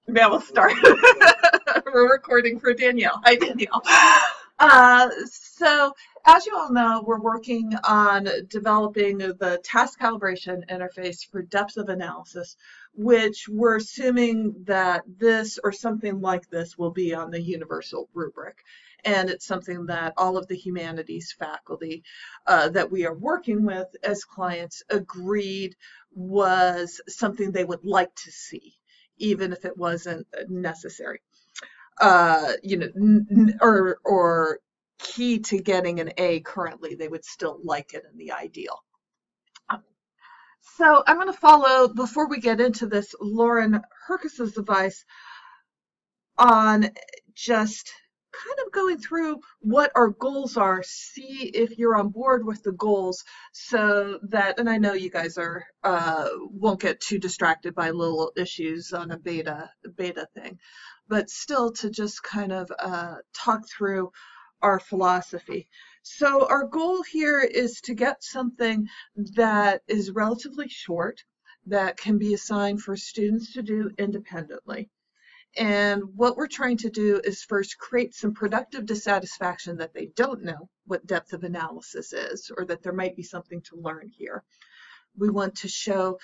Now we'll start. We're recording for Danielle. Hi, Danielle. So, as you all know, we're working on developing the task calibration interface for depth of analysis, which we're assuming that this or something like this will be on the universal rubric. And it's something that all of the humanities faculty that we are working with as clients agreed was something they would like to see, even if it wasn't necessary. Or key to getting an A currently, they would still like it in the ideal. So I'm going to follow, before we get into this, Lauren Hercus's advice on just kind of going through what our goals are, see if you're on board with the goals so that, and I know you guys are won't get too distracted by little issues on a beta thing, but still to just kind of talk through our philosophy. So our goal here is to get something that is relatively short, that can be assigned for students to do independently. And what we're trying to do is first create some productive dissatisfaction that they don't know what depth of analysis is, or that there might be something to learn here. We want to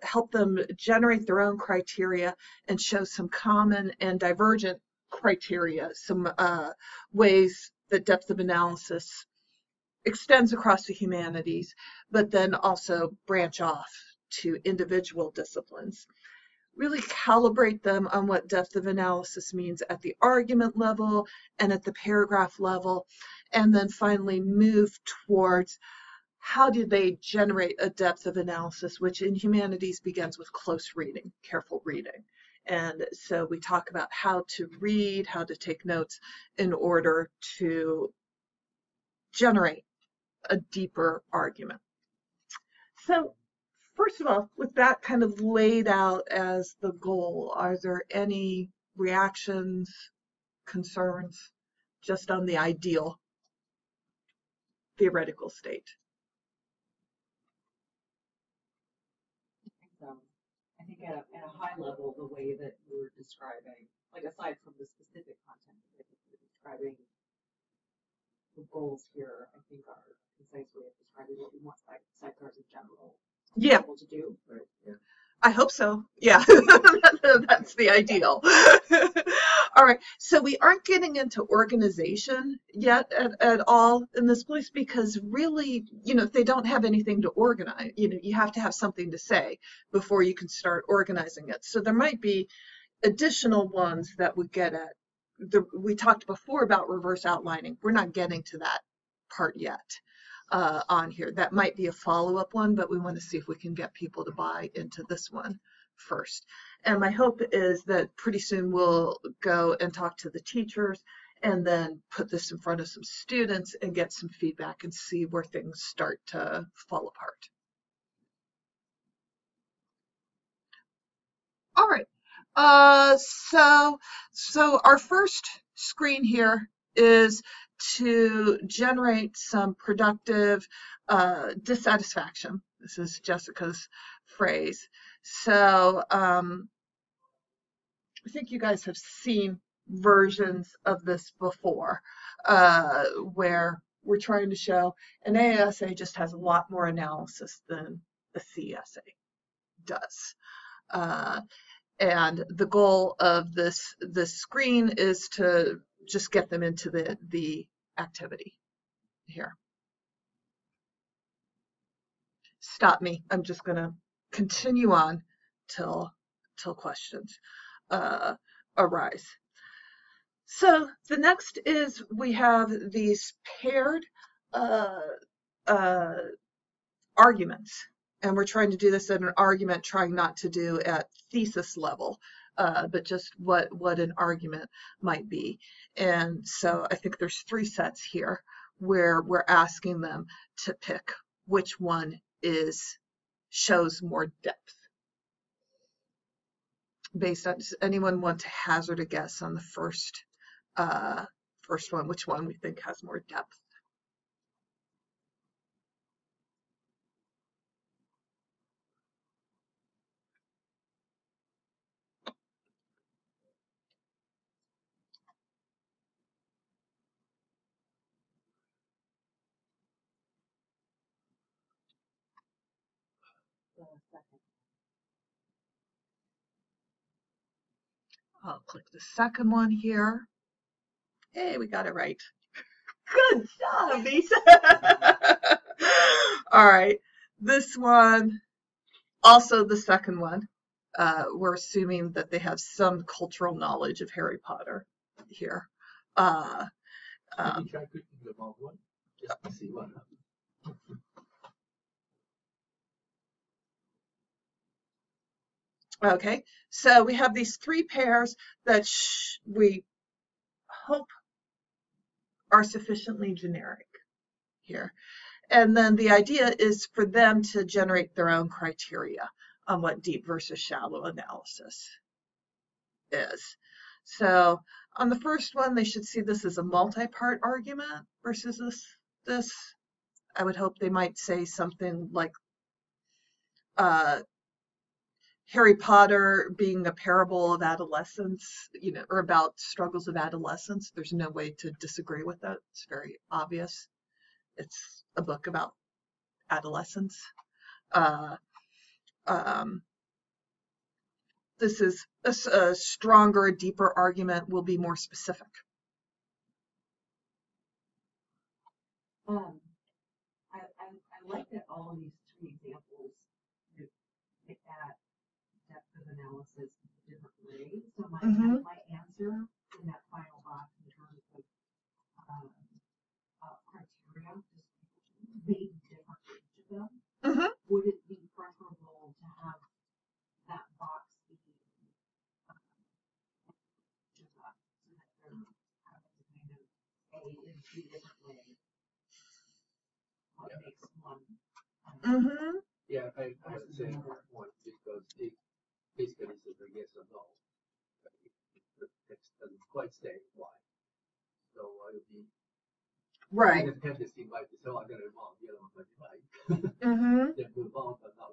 help them generate their own criteria and show some common and divergent criteria, some ways that depth of analysis extends across the humanities, but then also branch off to individual disciplines. Really calibrate them on what depth of analysis means at the argument level and at the paragraph level, and then finally move towards how do they generate a depth of analysis, which in humanities begins with close reading, careful reading. And so we talk about how to read, how to take notes in order to generate a deeper argument. So first of all, with that kind of laid out as the goal, are there any reactions, concerns, just on the ideal theoretical state? I think at a high level, the way that you were describing, like aside from the specific content, I think you're describing the goals here, I think are a concise way of describing what we want sidecars in general to be Yeah, able to do. Right? Yeah. I hope so. Yeah, that's the ideal. All right, so we aren't getting into organization yet at all in this place because really, if they don't have anything to organize, you have to have something to say before you can start organizing it. So there might be additional ones that would get at we talked before about reverse outlining. We're not getting to that part yet on here. That might be a follow-up one, but we want to see if we can get people to buy into this one first. And my hope is that pretty soon we'll go and talk to the teachers and then put this in front of some students and get some feedback and see where things start to fall apart. All right. So our first screen here is to generate some productive dissatisfaction. This is Jessica's phrase. So I think you guys have seen versions of this before, where we're trying to show an ASA just has a lot more analysis than a CSA does. And the goal of this screen is to just get them into the activity here. Stop me. I'm just going to continue on till questions arise. So the next is we have these paired arguments. And we're trying to do this in an argument, trying not to do at thesis level, but just what an argument might be. And so I think there's 3 sets here where we're asking them to pick which one shows more depth. Based on, does anyone want to hazard a guess on the first one, which one we think has more depth? second. I'll click the second one here. Hey, we got it right. Good job, Lisa. All right, this one, also the second one. We're assuming that they have some cultural knowledge of Harry Potter here. Let me try clicking the wrong one just to see what happens. Okay, so we have these three pairs that we hope are sufficiently generic here. And then the idea is for them to generate their own criteria on what deep versus shallow analysis is. So on the first one, they should see this as a multi-part argument versus this. I would hope they might say something like Harry Potter being a parable of adolescence, or about struggles of adolescence. There's no way to disagree with that. It's very obvious. It's a book about adolescence. This is a stronger, deeper argument, will be more specific. I like that all of these three examples get at depth of analysis in different ways. So my answer in that final box in terms of criteria, just being different for each of them, would it be preferable to have that box be so that they're having to kind of A in two different ways? What makes one? Yeah, I would say that one because it basically says a yes or no. The text doesn't quite say why. So I would be right. The tendency might be, so I got it wrong, the other one might be right. Then move on, but not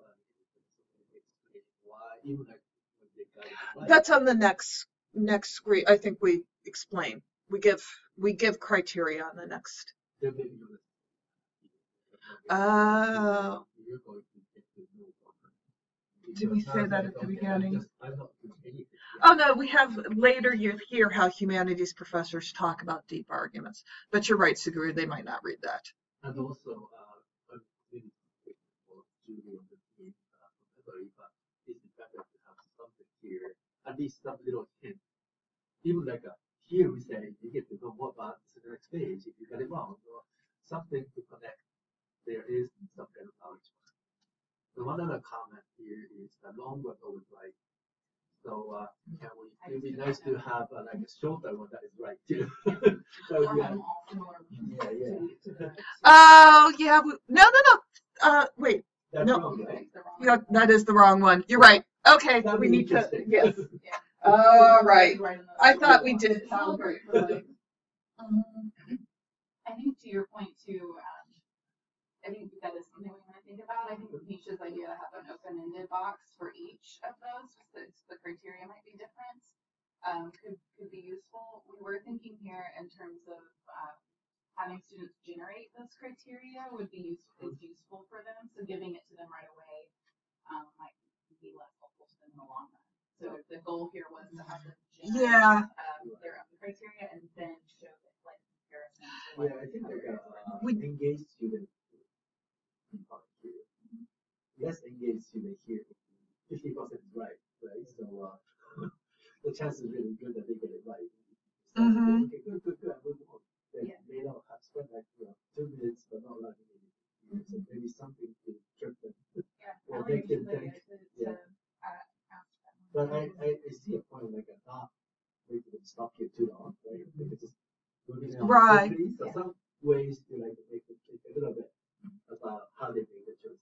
explain why, even like when they got it right. That's on the next screen. I think we explain. We give criteria on the next. Oh. Did we say that at the beginning? Oh no, we have later you hear how humanities professors talk about deep arguments. But you're right, Suguru, they might not read that. And also, for Julie on the team, it's better to have something here, at least some little hint. Even like here we say you get to know more about the next page if you got it wrong, or something to connect. There is some kind of knowledge. So one other comment here is the long one always right. So it would be nice to have like a shorter one that is right too. So oh yeah, no. Wait. That's no. wrong, right? Yeah, that is the wrong one. You're right. Okay, we need to. Yes. All right. I thought we did. I think to your point too, I think that is something we want to think about. I think Nisha's idea to have an open-ended box for each of those, just that the criteria might be different, could be useful. We were thinking here in terms of having students generate those criteria would be useful for them. So giving it to them right away might be less helpful to them in the long run. So if the goal here was to have them generate their own criteria and then show it like comparison to I think we engage students. Less engaged student here, 50% is right? So the chance is really good that they get it right. Okay, good. They don't have spent like 2 minutes, but not like so maybe something to trip them. Or make them think. But I see a point like not making them stop here too long, right? Because just moving on quickly. So some ways to like make them think a little bit about how they make the choices.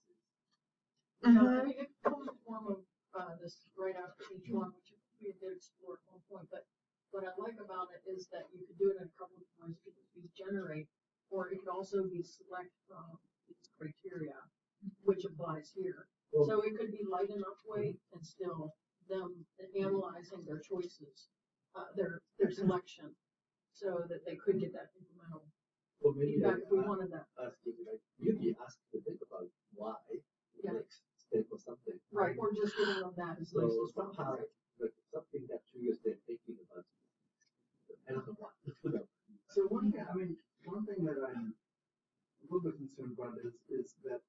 I mean, it comes in the form of this right after each one, which we did explore at one point. But what I like about it is that you could do it in a couple of ways. It could be generate, or it could also be select from these criteria, which applies here. Well, so it could be light enough weight and still them analyzing their choices, their selection, so that they could get that incremental feedback if we wanted that. You'd be asked to think about why. Yeah. pay for something. Right, or just giving them that as nice So as possible. somehow, like something that triggers them thinking about, I don't know what. So one thing that I'm a little bit concerned about is that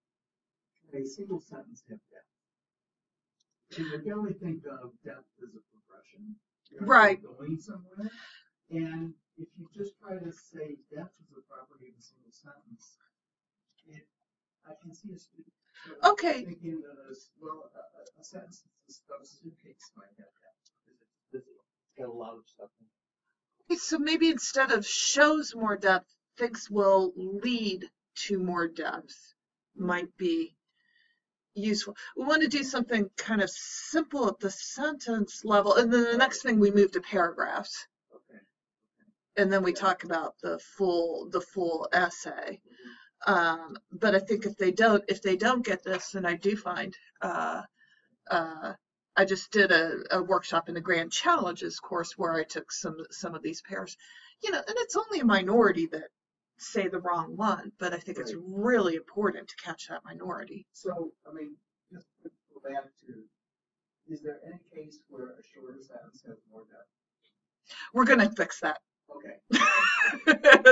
a single sentence have depth. Because you can only think of depth as a progression. You're Right. going somewhere. And if you just try to say depth is a property of a single sentence, I can see a student Okay. thinking that a sentence of a suitcase might have depth. It's got a lot of stuff in it. Okay, so maybe instead of shows more depth, things will lead to more depth might be useful. We want to do something kind of simple at the sentence level, and then the next thing we move to paragraphs, Okay. and then we talk about the full essay. But I think if they don't get this, and I do find I just did a workshop in the Grand Challenges course where I took some of these pairs, and it's only a minority that say the wrong one, but I think it's really important to catch that minority. So, just to go back to, is there any case where a shorter sentence has more depth? We're going to fix that. Okay.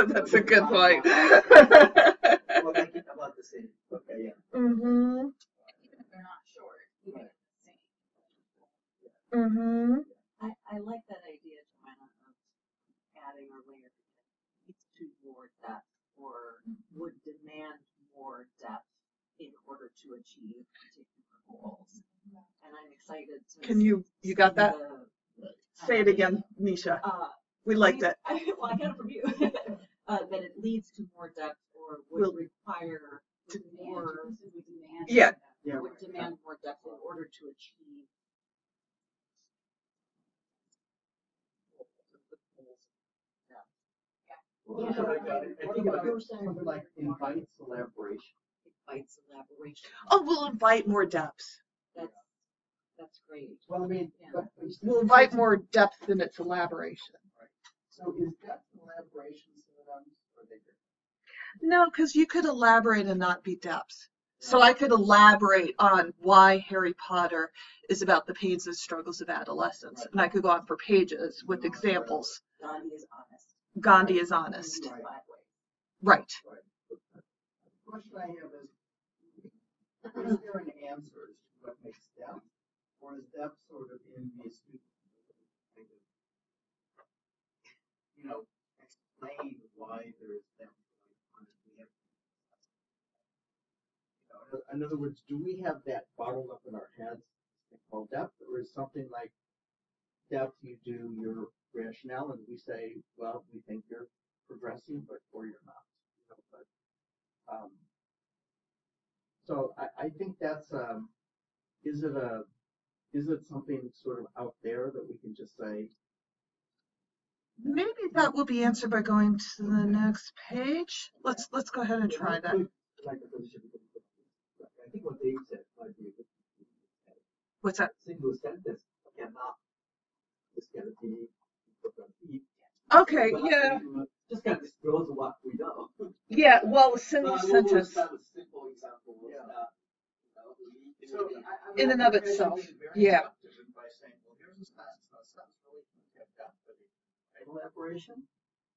That's a good point. Well, I think about the same. Okay, yeah. Mm-hmm. Even if they're not short, you make it the same. Mm-hmm. I like that idea, Joanna, of adding or layering needs to more depth or would demand more depth in order to achieve particular goals. And I'm excited to Can you got that? Say it again, Nisha. We liked it. I got it from you. That it leads to more depth or would require more. Yeah. Would demand more depth in order to achieve. Well, I think about something like invites elaboration. Invites elaboration. Oh, we'll invite more depth. That's great. Well, We'll invite more depth in its elaboration. Right. So is depth and elaboration synonyms or they different? No, because you could elaborate and not be depth. So I could elaborate on why Harry Potter is about the pains and struggles of adolescence. And I could go on for pages with examples. Gandhi is honest. Gandhi is honest. Right. Right. The question I have is there an answer as to what makes depth? Or is depth sort of in the student kind of, explain why there is depth going on? In other words, do we have that bottled up in our heads called depth, or is something like depth you do your rationale and we say, well, we think you're progressing, or you're not. So I think that's is it something sort of out there that we can just say? Maybe that will be answered by going to the next page. Let's go ahead and try that. I think what Dave said might be a good. What's that? Single sentence cannot. This cannot be. Okay, yeah. Just kind of disclose what we know. Yeah, well, a single sentence. We'll start with simple example. In and of itself, yeah. By saying, well, here's a sentence really have depth, but elaboration.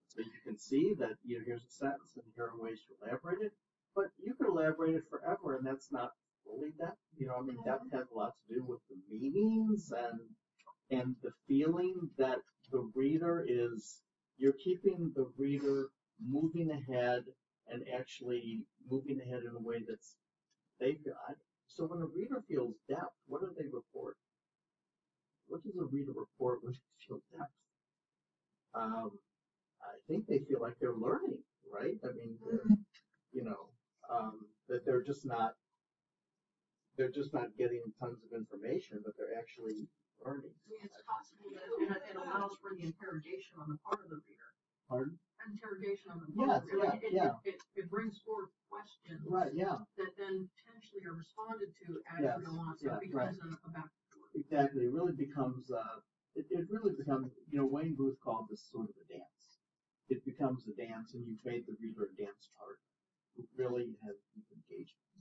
So you can see that here's a sentence and here are ways to elaborate it, but you can elaborate it forever, and that's not fully depth. Depth has a lot to do with the meanings and the feeling that the reader is. You're keeping the reader moving ahead and actually moving ahead in a way that's they feel. So when a reader feels depth, what do they report? What does a reader report when they feel depth? I think they feel like they're learning, right? That they're just not getting tons of information, but they're actually learning. It's possible that it allows for the interrogation on the part of the reader. Pardon? Interrogation on the part of the reader. It brings forth questions. Right, yeah. That then potentially are responded to as you go on. So it becomes a back and forth. Exactly. It really becomes Wayne Booth called this sort of a dance. It becomes a dance, and you've made the reader a dance part who really has deep engagement.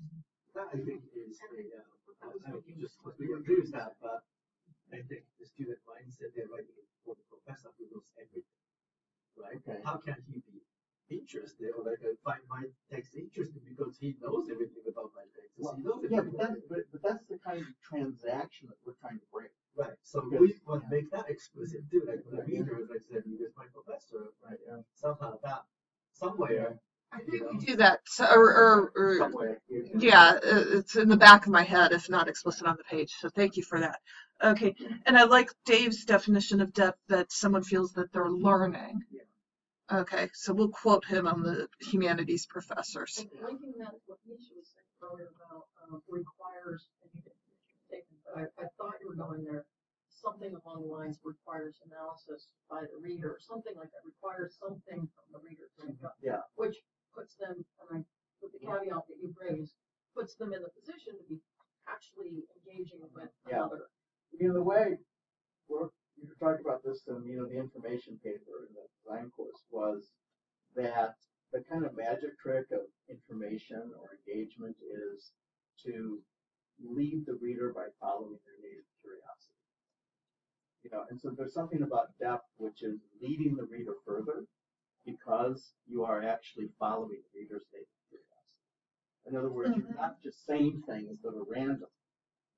That I think is a, I mean, just we agree with that, but I think the student mindset they're writing it for the professor who knows everything, right? Okay. How can he be interested or like find my text interesting because he knows everything about my text? Well, He knows yeah, everything. but that's the kind of transaction that we're trying to break. Right. So Because- we want to make that explicit too. Like when the reader is like said, he is my professor, Right, yeah. somehow that somewhere. I think we do that, or Somewhere. yeah, it's in the back of my head, if not explicit on the page. So thank you for that. Okay, and I like Dave's definition of depth, that someone feels that they're learning. Okay, so we'll quote him on the humanities professors. And linking that to what Nisha was saying earlier about requires, and you didn't take it, but I thought you were going there, something along the lines requires analysis by the reader, something like that, requires something from the reader to make up. Yeah. Which puts them, and I, with the caveat that you've raised, puts them in the position to be actually engaging with Yeah. another. You know, the way you talked about this in, you know, the information paper in the design course was that the kind of magic trick of information or engagement is to lead the reader by following their native curiosity. You know, and so there's something about depth which is leading the reader further because you are actually following the reader's native curiosity. In other words, you're not just saying things that are random,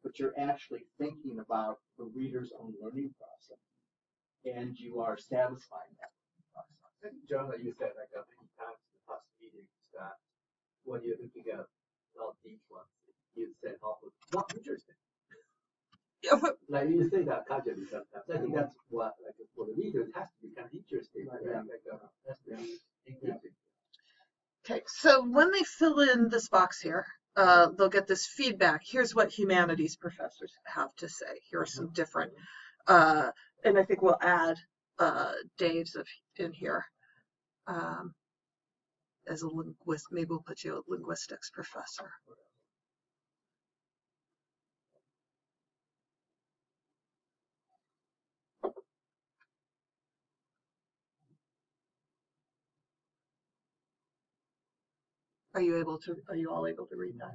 but you're actually thinking about the reader's own learning process, and you are satisfying that learning process. I think, John, like you said, like many times in the past meetings, that when you're looking at not deep ones, you said also not interesting. Yeah, but- Like you say that casually sometimes. I think that's what, like, for the reader, it has to be kind of interesting. Right, Right? yeah. Like, has to be engaging. Okay, so when they fill in this box here, they'll get this feedback. Here's what humanities professors have to say. Here are some different, and I think we'll add Dave's in here as a linguist. Maybe we'll put you a linguistics professor. Are you all able to read that?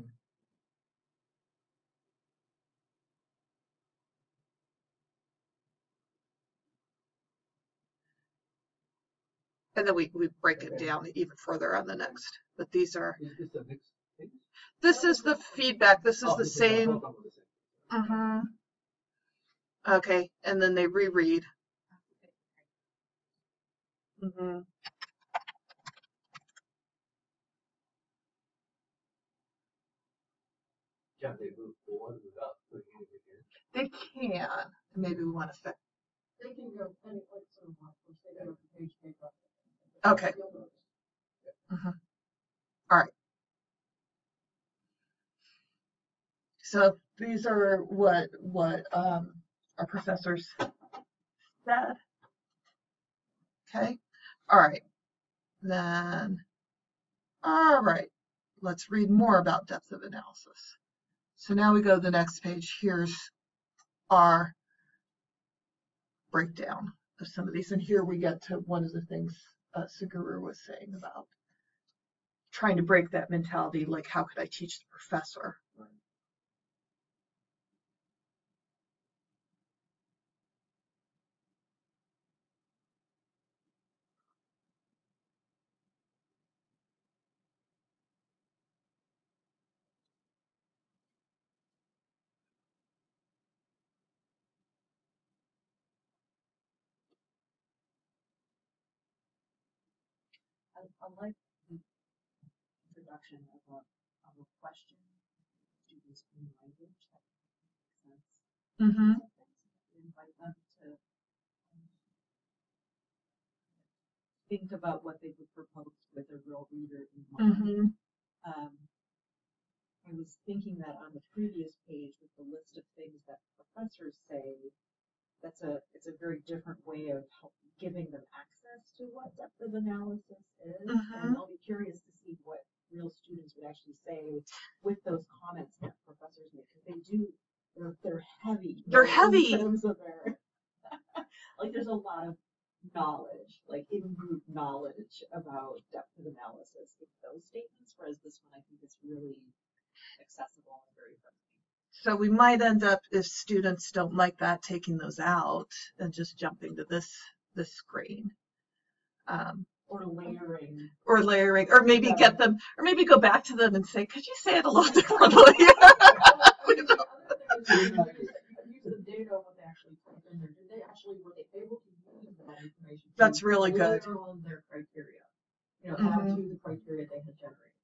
And then we break it down even further on the next. But these are, Is this a mixed thing? this is the feedback. This is Oh, the this same. both of them the same. Okay, and then they reread. Can they move forward without putting anything in? They can. Maybe we want to fix. They can go any, like, sort of like, if they go to page paper. Okay. You'll notice. All right. So these are what our professors said. Okay. All right. Then, all right. Let's read more about depth of analysis. So now we go to the next page. Here's our breakdown of some of these. And here we get to one of the things Suguru was saying about trying to break that mentality, like how could I teach the professor? I like the introduction of a question to students in language that makes sense. Mm-hmm. Invite them to think about what they would propose with a real reader in mind. Mm-hmm. I was thinking that on the previous page with the list of things that professors say, it's a very different way of giving them access to what depth of analysis is. And I'll be curious to see what real students would actually say with those comments that professors make, because they're heavy. They're heavy. In terms of their, like, there's a lot of knowledge, like in-group knowledge about depth of analysis with those statements, whereas this one I think is really accessible and very friendly. So we might end up, if students don't like that, taking those out and just jumping to this screen. Or layering. Or maybe get them, or maybe go back to them and say, could you say it a little differently? The other thing is you can use the data of what they actually typed in there. Were they able to use that information? That's really good. Layer on their criteria. Add Mhm. to the criteria they had generated.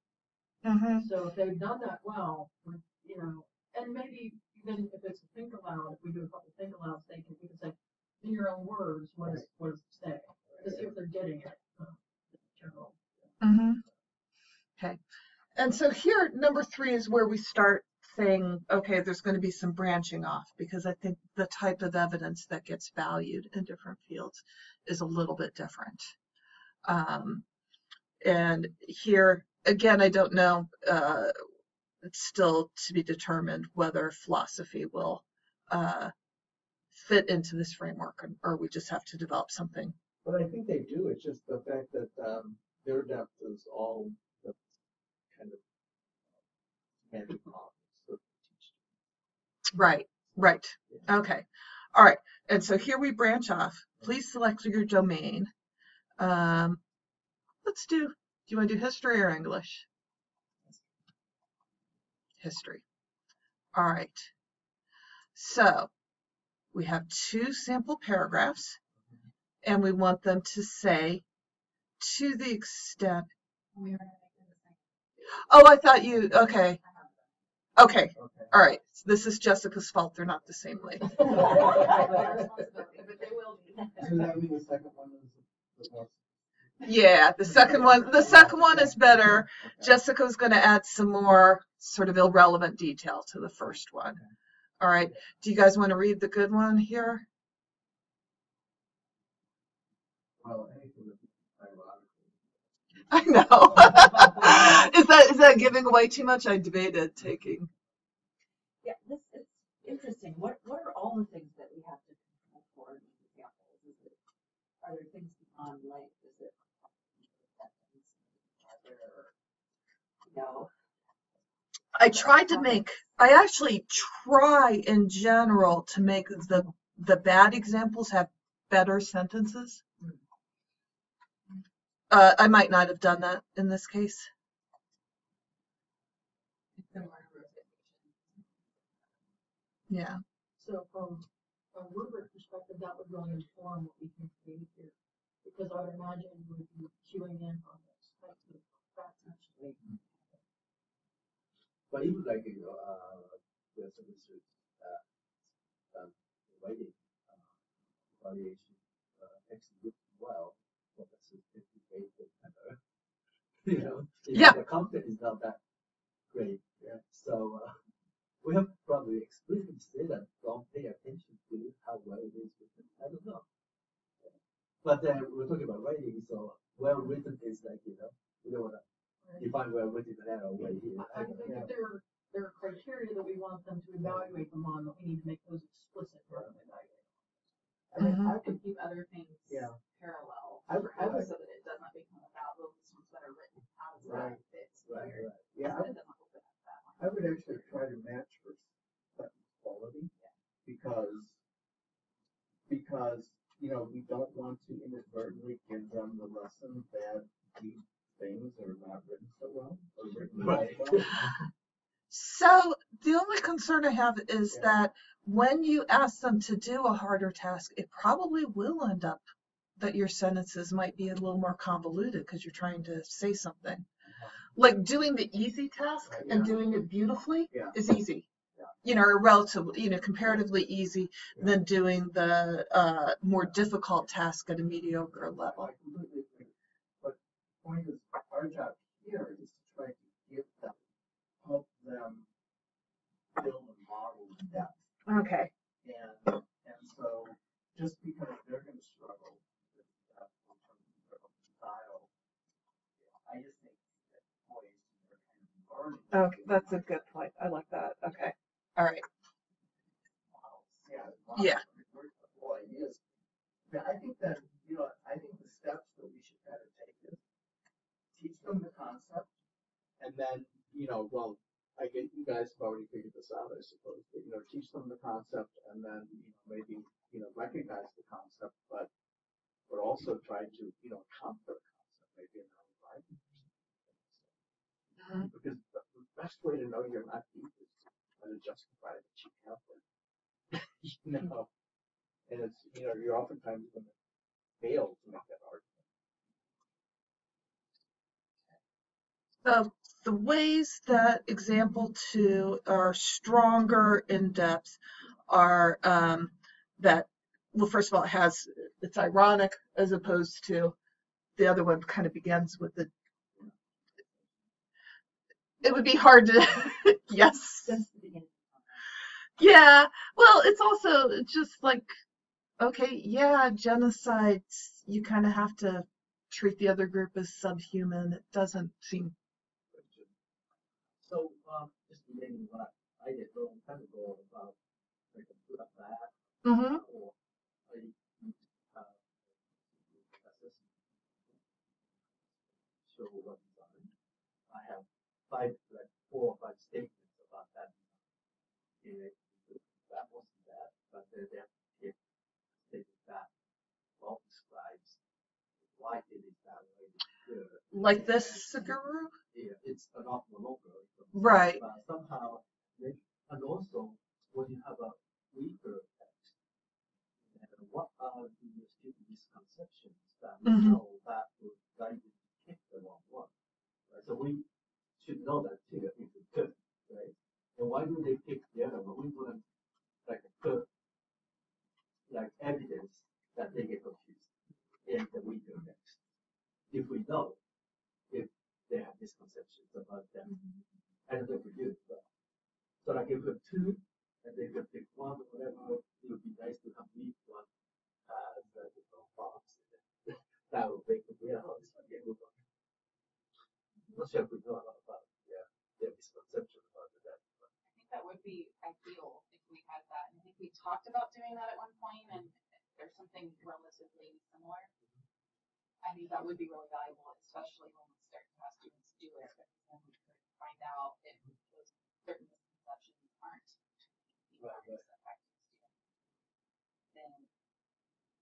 Mm-hmm. So if they've done that well, and maybe even if it's a think aloud, if we do a couple think alouds, we can say, in your own words, what does it say? To see if they're getting it. General. Mm-hmm. Okay. And so here, number 3 is where we start saying, okay, there's going to be some branching off, because I think the type of evidence that gets valued in different fields is a little bit different. And here, again, I don't know, it's still to be determined whether philosophy will fit into this framework, or we just have to develop something. But I think they do. It's just the fact that their depth is all the kind of magic problems that they teach. Right. Okay. All right. And so here we branch off. Please select your domain. Let's do you want to do history or English? History. All right. So we have 2 sample paragraphs, and we want them to say, to the extent. We were gonna make it the same. Oh, I thought you, okay. Okay. All right. This is Jessica's fault. They're not the same lady. Their responsibility, but they will be. So that means the second one is the most. Yeah, the second one is better. Okay. Jessica's going to add some more sort of irrelevant detail to the first one. All right. Do you guys want to read the good one here? Well, anything that's ironical. I know. Is that giving away too much? I debated taking. Yeah, this is interesting. What are all the things that we have to control for in these examples? Are there things beyond length? Is it I actually try in general to make the bad examples have better sentences. I might not have done that in this case. Yeah. So from a rubric perspective, that would really inform what we can create here. Because I would imagine we would be queuing in on this type of facts actually. But even like, there's some research writing variation actually works well, but that's a 50 pages Yeah. The content is not that great. Yeah. So we have probably explicitly say that don't pay attention to how well it is written. I don't know. But we're talking about writing, so well written is like, we don't want to define well written in that way here. I think that there are criteria that we want them to evaluate them on, that we need to make those explicit for them to evaluate. I could keep other things parallel so that it doesn't become about those ones that are written. How does that fit here? Yeah, So that it doesn't open up that one. I would actually try to match for sentence quality because we don't want to inadvertently give them the lesson that these things are not written so well or written well. So the only concern I have is that when you ask them to do a harder task, it probably will end up that your sentences might be a little more convoluted because you're trying to say something. Like doing the easy task and doing it beautifully is easy. Or relatively, comparatively easy than doing the more difficult task at a mediocre level. I completely agree. But the point is, our job here is to try to give them, help them build a model of depth. Okay. And so just because they're going to struggle with that in terms of style, I just think that poise are kind of learning. Okay, that's a good point. I like that. Okay. All right. Yeah. Whole ideas. I think that, I think the steps that we should try to take is teach them the concept, and then, I get you guys have already figured this out, I suppose. But, teach them the concept and then maybe recognize the concept, but also try to counter the concept maybe in their own life. Because the best way to know you're not deep is to justify that you have it. And it's you're oftentimes going to fail to make that argument. So the ways that example 2 are stronger in depth are that, well, first of all, it's ironic as opposed to the other one kind of begins with it would be hard to, yes. Since the beginning. Yeah, well, it's also just like, okay, yeah, genocide, you kind of have to treat the other group as subhuman. It doesn't seem. So, just relating what I did a long time ago about like a good or bad, or show what design. I have 4 or 5 statements about that. That wasn't that, but then they have to take that well describes why it is that way. Like this, Suguru? Yeah, it's an awful logo. Right. But somehow, and also when you have a weaker text, and what are the stupid misconceptions that we know that would guide you to pick the wrong one? Right? So we should know that too, if we could, right? And why do they pick the other one? We wouldn't put evidence that they get confused in the weaker text. If we know if they have misconceptions about them. I don't know if we do, but so if we have 2 and they can pick 1 or whatever, it would be nice to have each one as a different box. That would make them realize this might be a good one. I'm not sure if we know a lot about their misconception about that. I think that would be ideal if we had that. And I think we talked about doing that at one point, and there's something relatively similar. I think that would be really valuable, especially when we start to have students do it, because then we could find out if those certain misconceptions aren't being affecting students. Then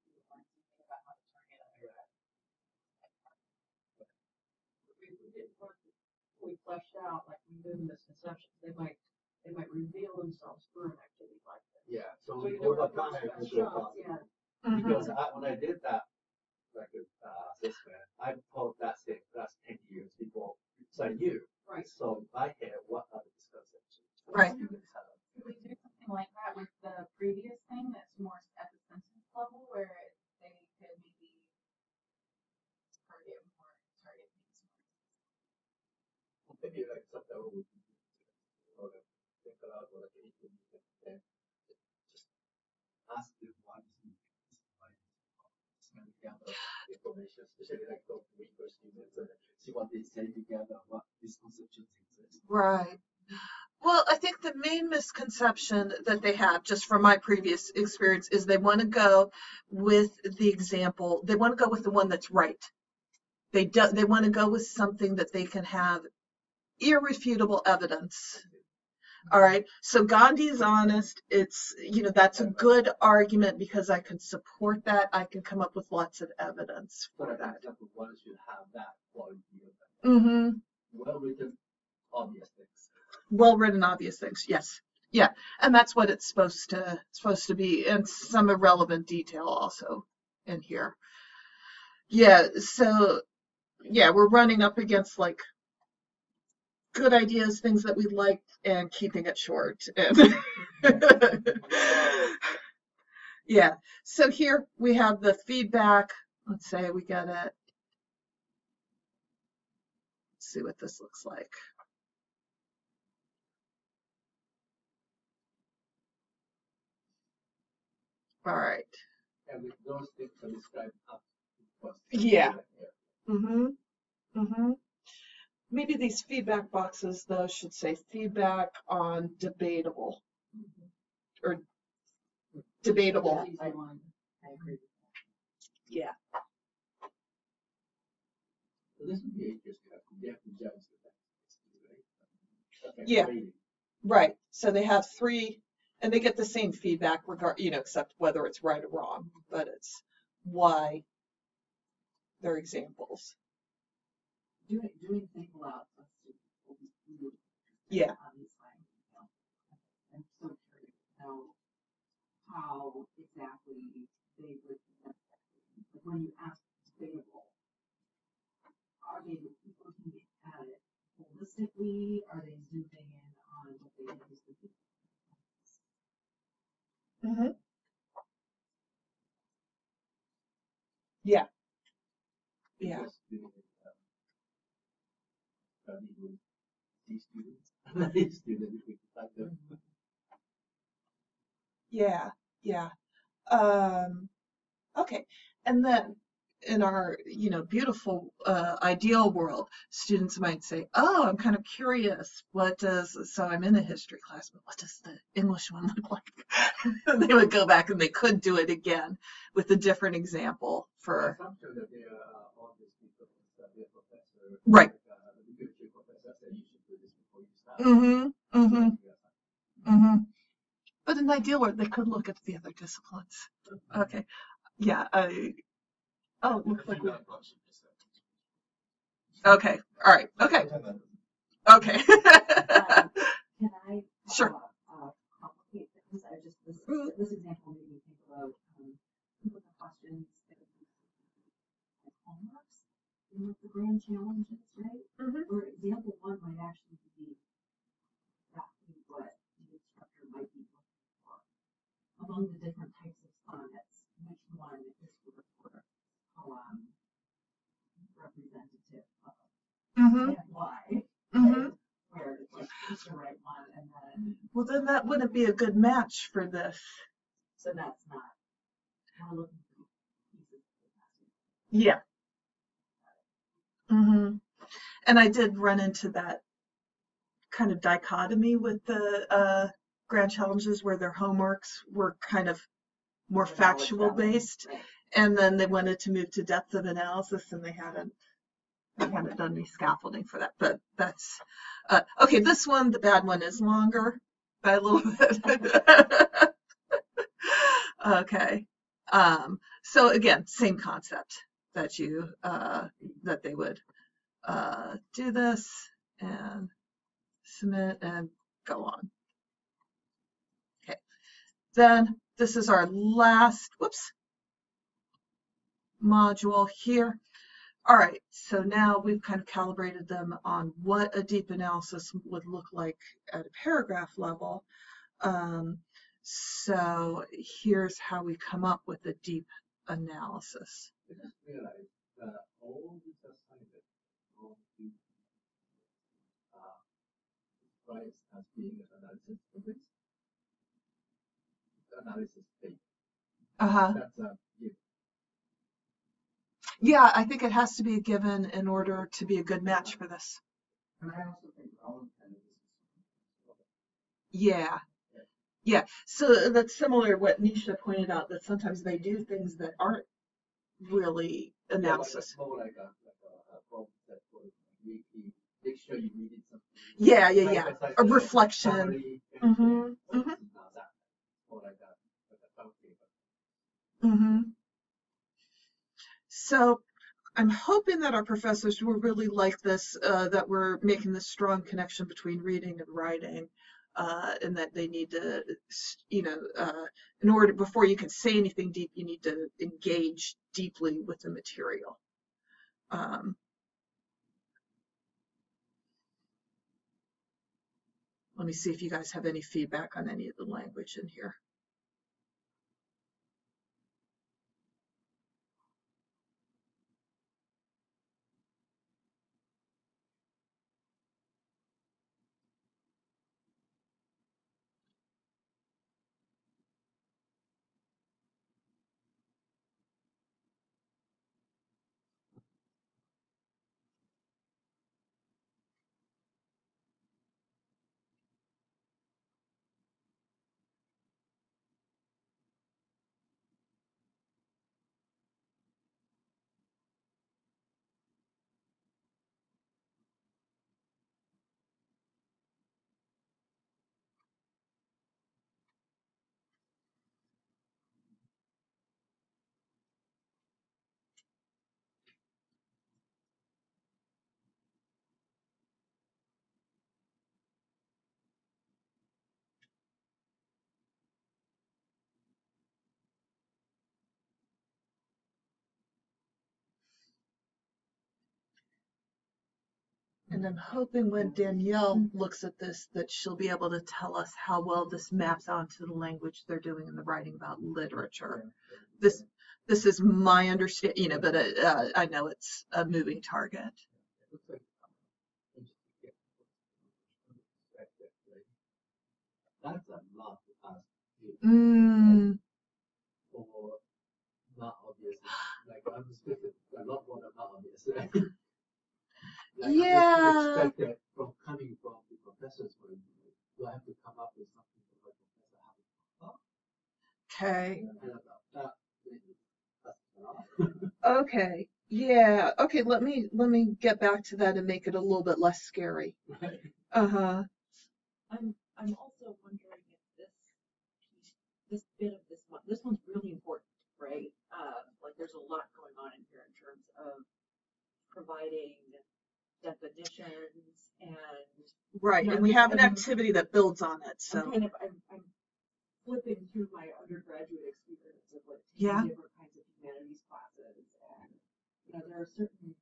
we would learn something about how to target other. We fleshed out, like removing misconceptions, they might reveal themselves through an activity like this. Yeah, so you over never time, first shots, yeah. because when I did that assessment, I taught that same class 10 years before. So I knew. Right. So in my head, what are the misconceptions? Right. Could we do something like that with the previous thing that's more at the sentence level, where they could maybe target things more? Maybe something we can do or think about what anything you can just ask them why gather information, especially those weaker students, and see what they say together, what misconceptions exist. Right. Well, I think the main misconception that they have, just from my previous experience, is they want to go with the example. They want to go with the one that's right. They want to go with something that they can have irrefutable evidence. All right. So Gandhi is honest. It's, that's a good argument because I can support that. I can come up with lots of evidence for that. Example, one should have that quality of well-written, obvious things. Well-written, obvious things. Yes. Yeah. And that's what it's supposed to be. And some irrelevant detail also in here. Yeah. So yeah, we're running up against like good ideas, things that we like, and keeping it short. And yeah. So here we have the feedback. Let's say we get it. Let's see what this looks like. All right. And with those things are described up. Yeah. Maybe these feedback boxes, though, should say feedback on debatable or debatable. I agree. Yeah. So this would be interesting. You have to judge the text, right? Okay. Yeah. rating. Right. So they have three, and they get the same feedback except whether it's right or wrong, but it's why they're examples. Doing sample out of students will be really Yeah. on these lines. I'm so curious to know how exactly they would, like when you ask sample, are they looking at it holistically? Are they zooming in on what they think is the Mm-hmm. Yeah. Yeah. Because doing study with these students, and these students, we can find them. Yeah. Yeah. Okay. And then in our, beautiful ideal world, students might say, "Oh, I'm kind of curious. So I'm in a history class, but what does the English one look like?" And they would go back and they could do it again with a different example for. Assumption that they are all these people that they're professor, Right. The literature professor said you should do this before you start. Mm-hmm. Mm-hmm. Mm-hmm. But in the ideal world, they could look at the other disciplines. Okay. Yeah. Oh, it looks like we. Okay. All right. Okay. Okay. Can I Sure. complicate things? This example made me think about people have questions like homeworks and like the grand challenges, right? Mhm. Or example one might actually be exactly what the instructor might be looking for. Among the different types of sonnets, which one is representative of Mhm. and why? Mhm. Where it's like who's the right one, and then Well, then that wouldn't be a good match for this. so that's not we're looking for pieces of the message. Yeah. Mhm. And I did run into that kind of dichotomy with the grand challenges where their homeworks were kind of more factual based, Right. and then they wanted to move to depth of analysis, and they hadn't done any scaffolding for that. But that's okay. This one, the bad one, is longer by a little bit. Okay. So again, same concept that you that they would do this and submit and go on. Okay. Then this is our last, whoops, module here. All right, so now we've kind of calibrated them on what a deep analysis would look like at a paragraph level. So here's how we come up with a deep analysis. I just realized that all these assignments, all these describes as being an analysis topics, analysis state. Uh-huh. That's a given. Yeah, I think it has to be a given in order to be a good match for this. And I also think all analysis. Yeah. Yeah. So that's similar to what Nisha pointed out, that sometimes they do things that aren't really analysis. Yeah, more like a problem set for make sure you read it something. Yeah. A reflection. Mm-hmm. Mm-hmm. More like a Mm-hmm. So I'm hoping that our professors will really like this, that we're making this strong connection between reading and writing, and that they need to, in order, before you can say anything deep, you need to engage deeply with the material. Let me see if you guys have any feedback on any of the language in here. And I'm hoping when Danielle looks at this that she'll be able to tell us how well this maps onto the language they're doing in the writing about literature. This is my understanding, but I know it's a moving target. It looks like that's a lot to ask for not obvious. Like I'm expecting a lot more than not obvious, right? Like I just expect that from coming from the professor's point of view, do I have to come up with something that my professor hasn't thought of? Okay. That's Okay. Yeah. Okay. Let me get back to that and make it a little bit less scary. right. Uh-huh. I'm also wondering if this bit of this one's really important, right? Like there's a lot going on in here in terms of providing definitions and Right. And we have an activity that builds on it. So I'm flipping through my undergraduate experience of like taking different kinds of humanities classes, and there are certain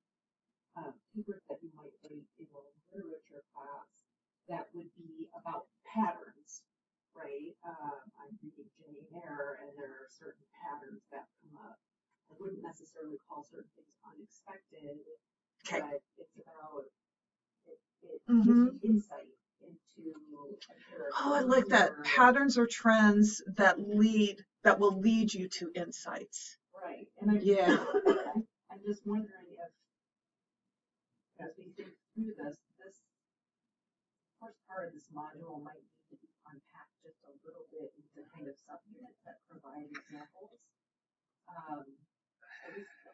papers that you might take in a literature class that would be about patterns, right? I'm reading Jane Eyre, and there are certain patterns that come up. I wouldn't necessarily call certain things unexpected, but it's about it gives you insight into a character. Oh, I like that. Patterns or trends that will lead you to insights. Right. And I'm just wondering if, as we think through this first part of this module might need to be unpacked just a little bit into kind of subunits that provide examples. At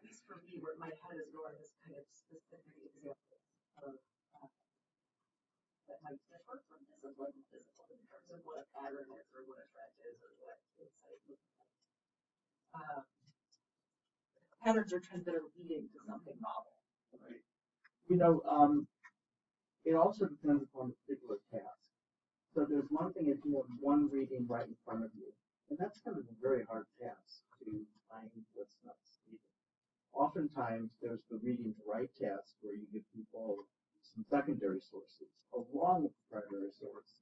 least for me, where my head is going is kind of specific examples of that might differ from discipline to discipline in terms of what a pattern is or what a trend is or what insight looks like. Patterns or trends that are leading to something novel. Right. It also depends upon the particular task. So there's one thing if you have one reading right in front of you, and that's kind of a very hard task to find what's not needed. Oftentimes there's the reading to write task where you give people some secondary sources along with the primary source.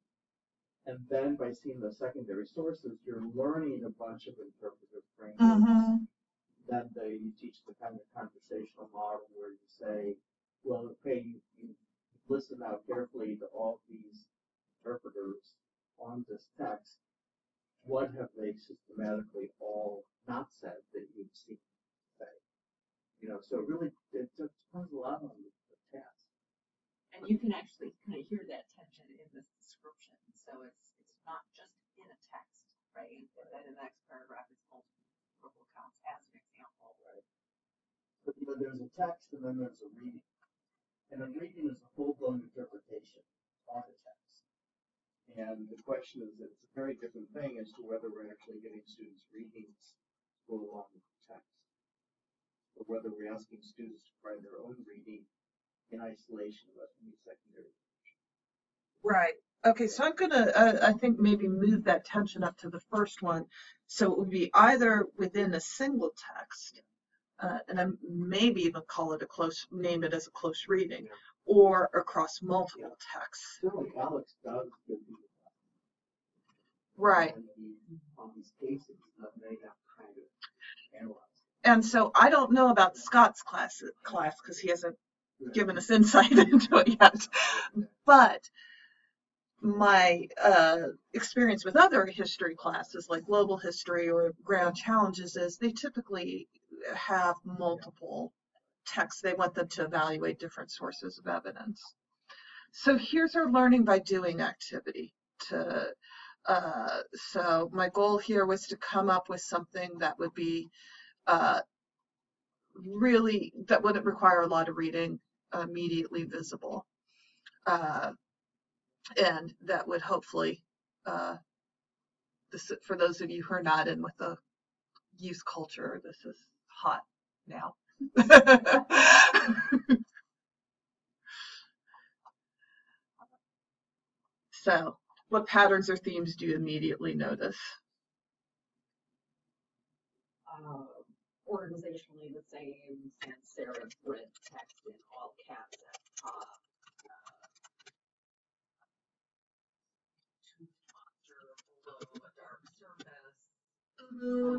And then by seeing the secondary sources, you're learning a bunch of interpretive frameworks. Then you teach the kind of conversational model where you say, well, okay, you listen now carefully to all these interpreters on this text. What have they systematically all not said that you've seen say? So really, it depends a lot on the task. And you can actually kind of hear that tension in this description. So it's not just in a text, right? And then in the next paragraph, it's multiple accounts as an example. Right. But there's a text and then there's a reading. And a reading is a full-blown interpretation of the text. And the question is that it's a very different thing as to whether we're actually getting students readings to go along with the text, or whether we're asking students to write their own reading in isolation of any secondary. Right. Okay, so I'm gonna, I think maybe move that tension up to the first one. So it would be either within a single text, and then maybe even name it as a close reading, or across multiple texts. Certainly, Alex does give you right. On these cases that they have to kind of analyze. And so I don't know about Scott's class because he hasn't given us insight into it yet. But my experience with other history classes like global history or ground challenges is they typically have multiple texts. They want them to evaluate different sources of evidence. So here's our learning by doing activity. So my goal here was to come up with something that would be really, that wouldn't require a lot of reading, immediately visible. And that would hopefully, for those of you who are not in with the youth culture, this is hot now. So, what patterns or themes do you immediately notice? Organizationally the same sans serif red text in all caps at the top. Personal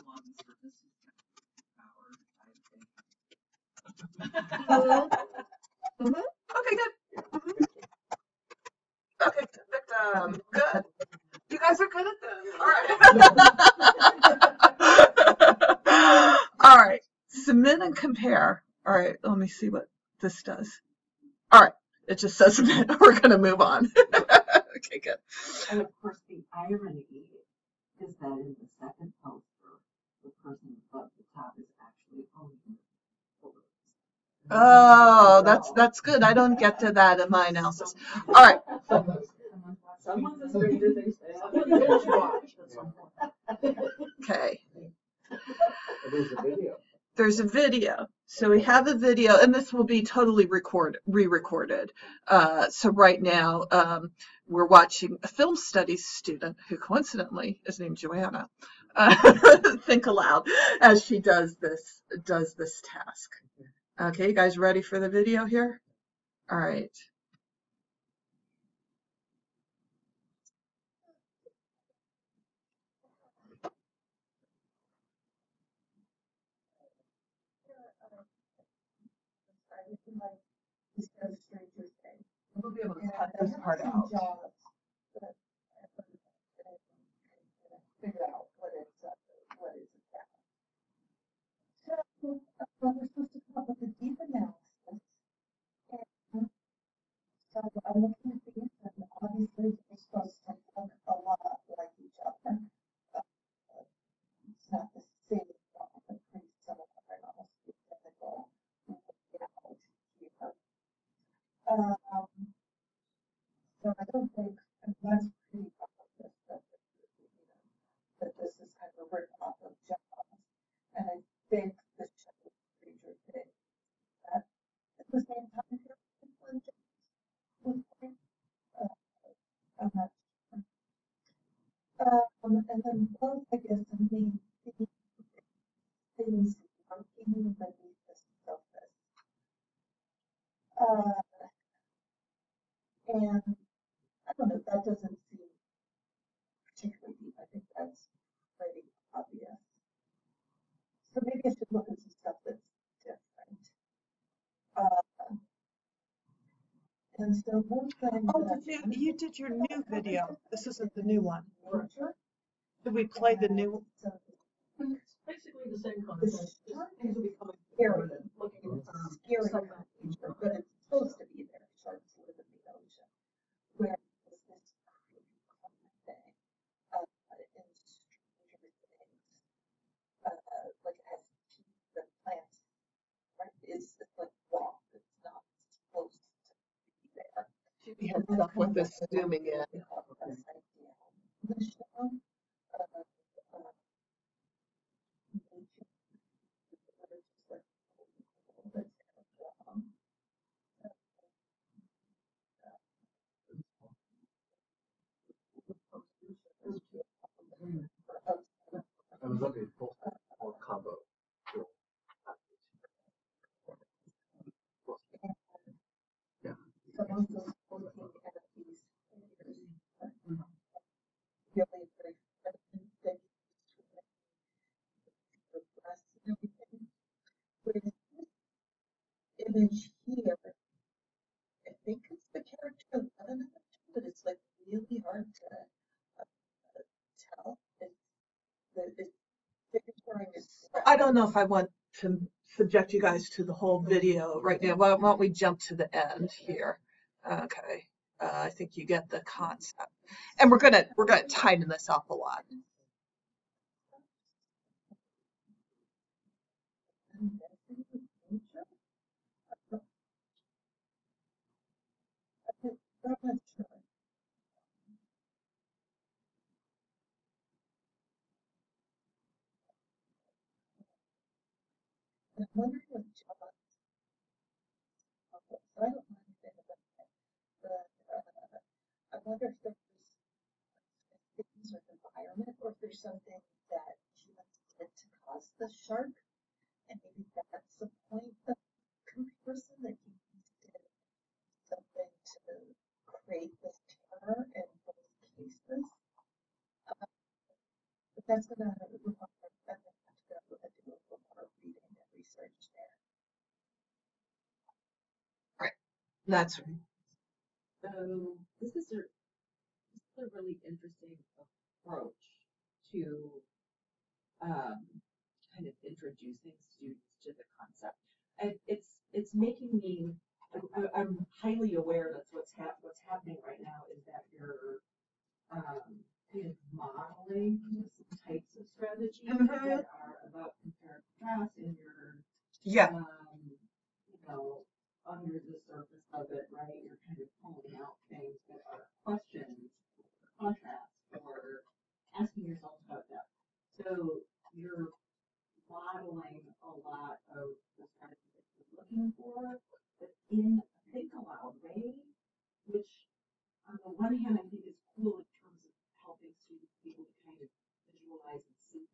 law service is powered, I think. Okay, good. Okay, victim. Good. You guys are good at this. All right. All right. Submit and compare. All right. Let me see what this does. All right. It just says submit. We're going to move on. Okay, good. And of course, the irony is that in the second poster, the person above the top is actually owning the photos. Oh, that's good. I don't get to that in my analysis. All right. Someone's a stranger things. Someone binge watched at some point. Okay. There's a video. There's a video. So we have a video, and this will be totally re-recorded. So right now, we're watching a film studies student who coincidentally is named Joanna think aloud as she does this task. Okay, you guys ready for the video here? All right. We'll be able to cut this part out. Figure out what is about. So we're supposed to come up with a deep analysis. And so I'm looking at these, and obviously they're supposed to look a lot like each other. It's not the same, but pretty similar and almost identical layout here. So I don't think, and that's pretty obvious that this is kind of a rip off of Jaws. And I think this shows Stranger Things at the same time here when Jaws was playing. I'm not sure. And then both, I guess, the main things working beneath the surface. And I don't know, that doesn't seem particularly deep. I think that's pretty obvious. So maybe I should look at some stuff that's different. And so one thing. Oh, you did your new video. This isn't the new one. Did we play the new? It's basically the same concept. Just things are becoming scary, looking at scary nature, but it's supposed to be there. Sharks live in the ocean. Where is this creepy thing? In Stranger Things, like it has teeth and plants, right? It's like walk. It's not supposed to be there. We had stuff with this zooming in. The show. I was looking for combo. Yeah. Image here, I think it's the character but it's like really hard to tell. I don't know if I want to subject you guys to the whole video right now. Why don't we jump to the end here? Okay, I think you get the concept, and we're gonna tighten this up a lot. I'm not sure. I'm wondering what John. I don't know anything about that, but I wonder if there's things with environment, or if there's something that humans did to cause the shark, and maybe that's the point of comparison, that humans did something to create this terror in both cases. That's So this is a really interesting approach to kind of introducing students to the concept. And it's making me, I'm highly aware that what's happening right now is that you're kind of modeling some types of strategies that are about compare and contrast, and you're yeah. you know, under the surface of it, right? You're kind of pulling out things that are questions, or contrast, or asking yourself about that. So you're modeling a lot of the strategies that you're looking for, but in a think aloud way, which on the one hand I think is cool in terms of helping students be able to kind of visualize and see.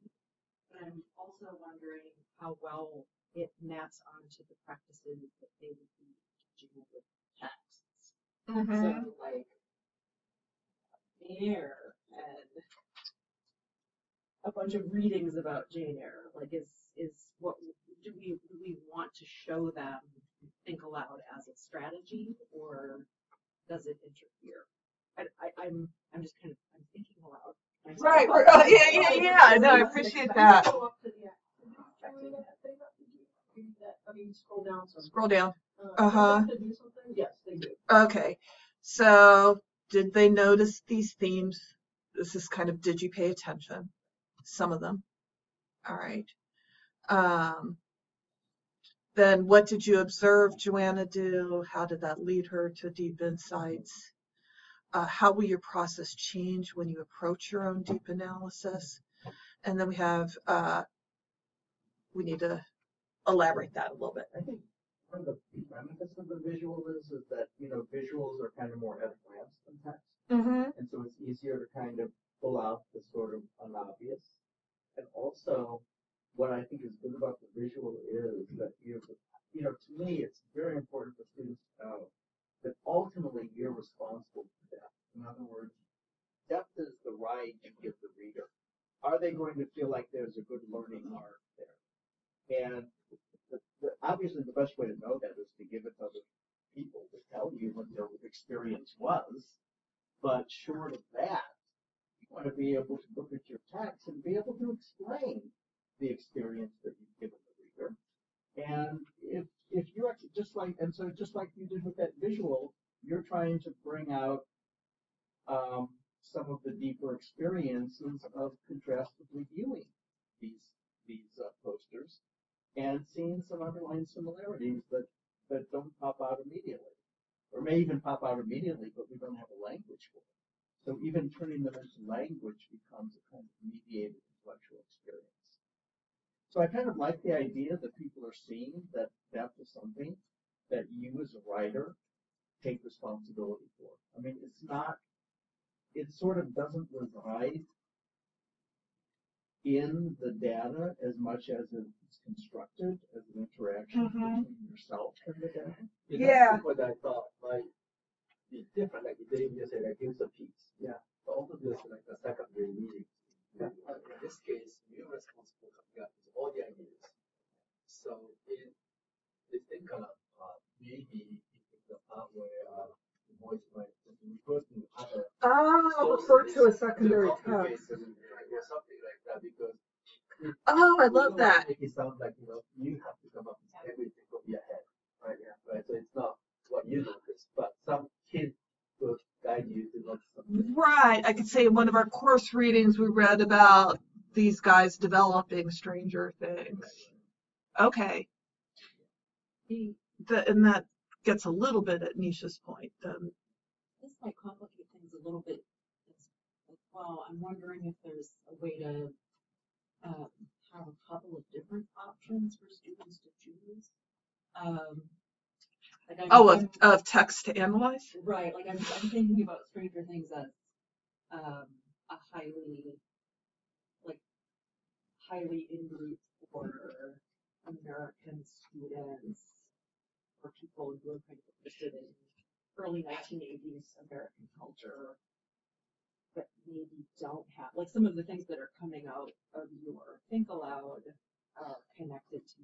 But I'm also wondering how well it maps onto the practices that they would be teaching with texts. So like Jane Eyre and a bunch of readings about Jane Eyre, like is what do we want to show them think aloud as a strategy, or does it interfere? I'm just kind of I'm thinking aloud. Right. Oh, yeah. No, I appreciate that. Scroll down. Scroll down. To do something? Yes, they do. Okay. So, did they notice these themes? This is kind of, did you pay attention? Some of them. All right. Then what did you observe Joanna do? How did that lead her to deep insights? How will your process change when you approach your own deep analysis? And then we have, we need to elaborate that a little bit. I think one of the benefits of the visual is that, visuals are kind of more at a glance than text. And so it's easier to kind of pull out the sort of unobvious. And also, what I think is good about the visual is that to me, it's very important for students to know that ultimately you're responsible for depth. In other words, depth is the ride you give the reader. Are they going to feel like there's a good learning arc there? And obviously the best way to know that is to give it to other people to tell you what their experience was. But short of that, you want to be able to look at your text and be able to explain the experience that you've given the reader. And if you actually just like you did with that visual, you're trying to bring out some of the deeper experiences of contrastively viewing these posters and seeing some underlying similarities that don't pop out immediately, or may even pop out immediately, but we don't have a language for it. So even turning them into language becomes a kind of mediated intellectual experience. So I kind of like the idea that people are seeing that depth is something that you as a writer take responsibility for. I mean, it sort of doesn't reside in the data as much as it's constructed as an interaction between yourself and the data. Yeah. What I thought might be different, like Dave just said, like here's a piece. Yeah. But also there's like a secondary reading. Yeah. In this case, you're responsible for coming up with all the ideas. So they think maybe the part where the voice might refer to other refer to a secondary text. Or something like that, because I love that. Make it sound like you have to come up with everything from your head, right? Yeah. Right. So it's not what you notice, but some kid will guide you to look something. Right. I could say in one of our course readings we read about these guys developing Stranger Things. Okay. And that gets a little bit at Nisha's point. This might complicate things a little bit as well. I'm wondering if there's a way to have a couple of different options for students to choose. Of text to analyze? Right. Like I'm thinking about Stranger Things as a highly in group for American students, or people who are kind of interested in early 1980s American culture, but maybe don't have, like some of the things that are coming out of your Think Aloud are connected to.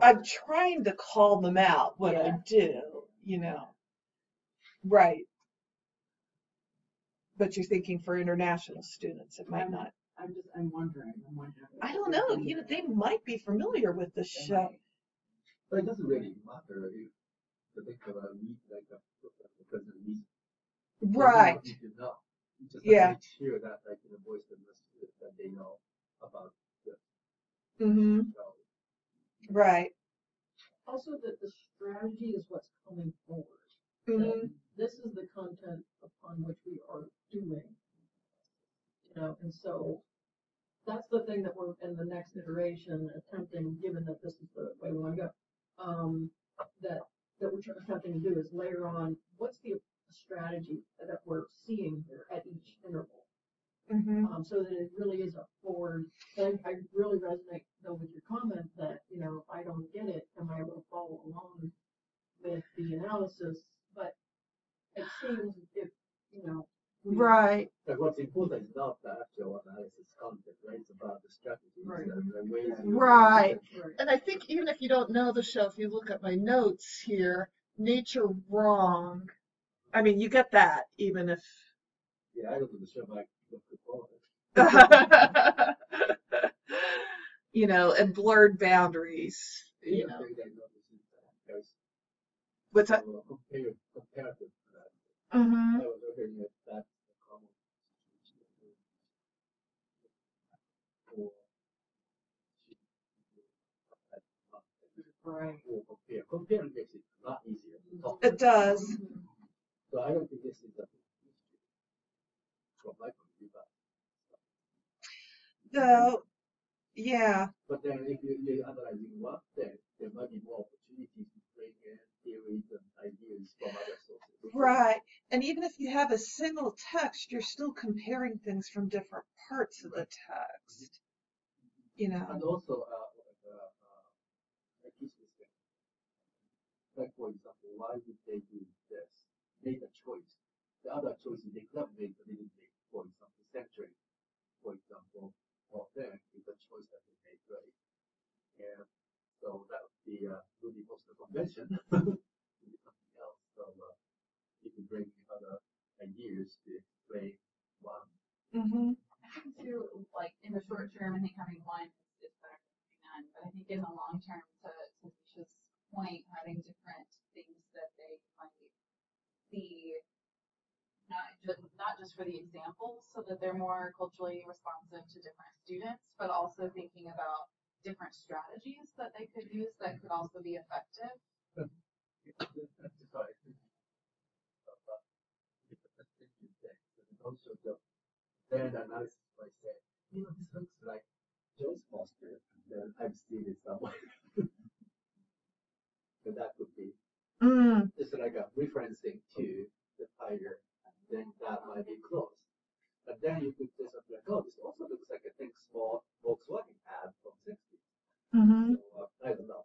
I'm trying to call them out when I do, Right. But you're thinking for international students, it might not. I'm wondering. I don't know. They might be familiar with the show. But it doesn't really matter if the lecturer read like the president reads. Right. They don't need to know. Just Yeah. make sure that like voice the message that they know about the Mm-hmm. show. Right. Also, that the strategy is what's coming forward. Mm-hmm. This is the content upon which we are doing. And so that's the thing that we're in the next iteration attempting, given that this is the way we want to go, that we're attempting to do is layer on what's the strategy that we're seeing here at each interval. Mm-hmm. So that it really is a forward. I really resonate though with your comment that, if I don't get it, am I able to follow along with the analysis? But it seems if, Right. But what's important is not the actual analysis content, right? It's about the strategies, Right. the ways you Right. Right. And I think even if you don't know the show, if you look at my notes here, nature wrong. I mean, you get that even if. Yeah, I don't know the show, but I look for it. And blurred boundaries. The other thing I noticed is that there's What's that? comparative. Mm-hmm. I was looking at that common Right. Compare makes it a lot easier to talk. It does. So I don't think this is the from my point of view, So, yeah. but then if you're analyzing one thing, there might be more opportunities to bring in theories and ideas from other sources. Right. And even if you have a single text, you're still comparing things from different parts of the text. And also, like this thing. Like for example, why would they do this? Make a choice. The other choices they could have made, but they didn't make. For example, century, for example, or then is a choice that they made, right? And so that would be really most of the convention. Something else. So you can bring other ideas to explain one. Mm-hmm. I think too, like in the short term, I think having one is better than having none. But I think in the long term, to Misha's point, having different things that they might see, not just for the examples, so that they're more culturally responsive to different students, but also thinking about different strategies that they could use that could also be effective. Also, then analysis might say, this looks like Joe's poster, and then I've seen it somewhere. So that would be just like a referencing to the tiger, then that might be close. But then you could say something like, oh, this also looks like a thing small Volkswagen ad from 60s. Mm-hmm. So I don't know.